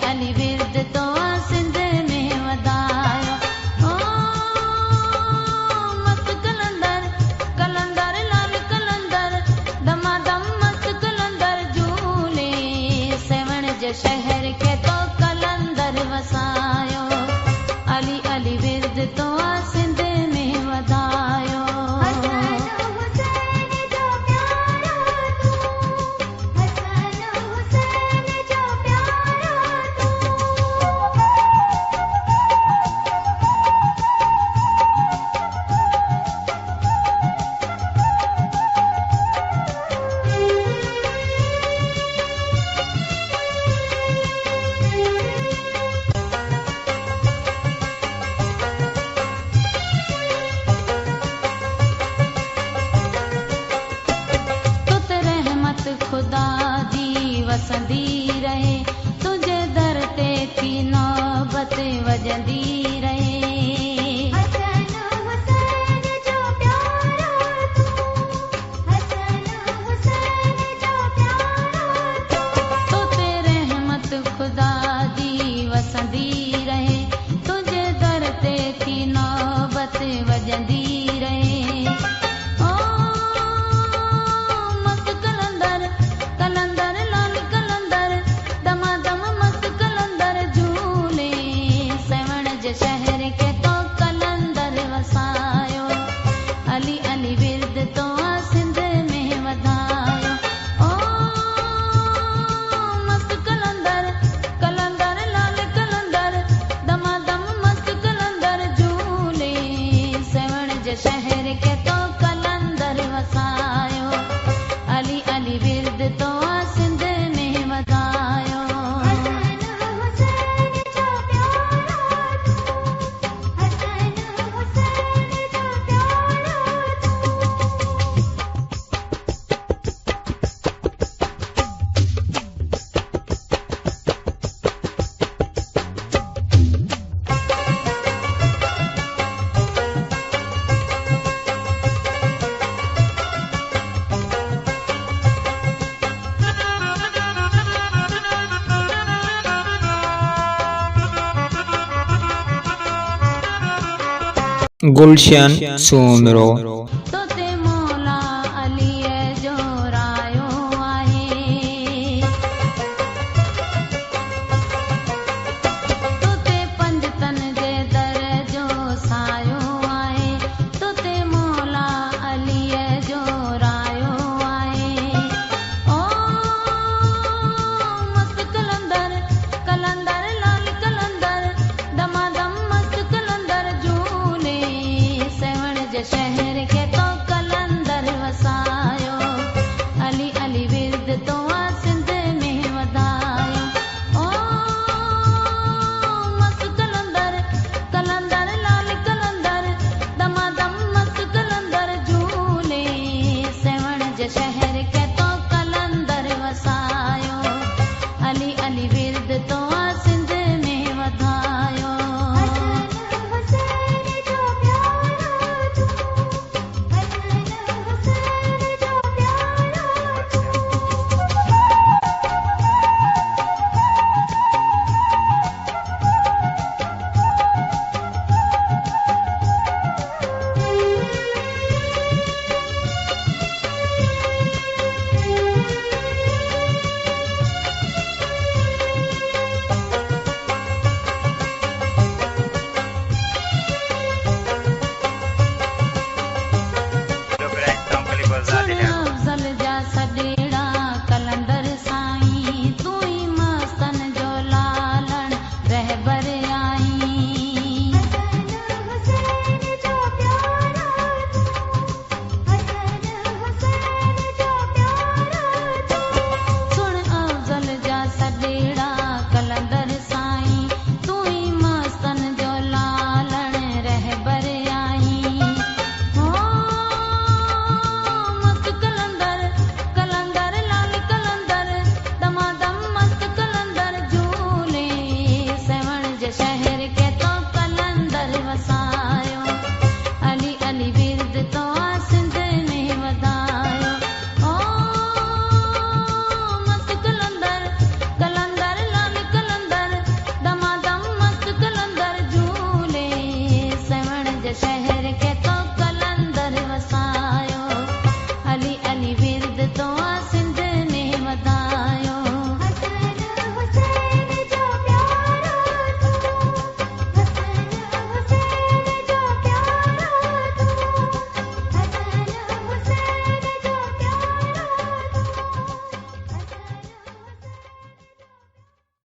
अली विर्द तो सिंध में वधायो। ओ मस्त कलंदर कलंदर लाल कलंदर दमादम मस्त कलंदर झूले सेवण जे शहर के तो कलंदर वसायो। अली अली विर्द तो सिंध में वधायो। खुदा दी वसंदी रहे तुझे दर ते थी नौबत वजंदी रहे। हसन हुसैन जो प्यारा तू, हसन हुसैन जो प्यारा तू, तो तेरे रहमत खुदा दी वसंदी रहे तुझे दर ते थी नौबत वजंदी रहे। शहर के तो कलंदर वसायो। अली अली विर्द तो सिंध में वधायो। ओ मस्त कलंदर कलंदर लाल कलंदर दमादम मस्त कलंदर झूले सेवण जे शहर के तो कलंदर वसायो। अली अली विर्द तो सिंध में वधायो। गुलशन सुमरो।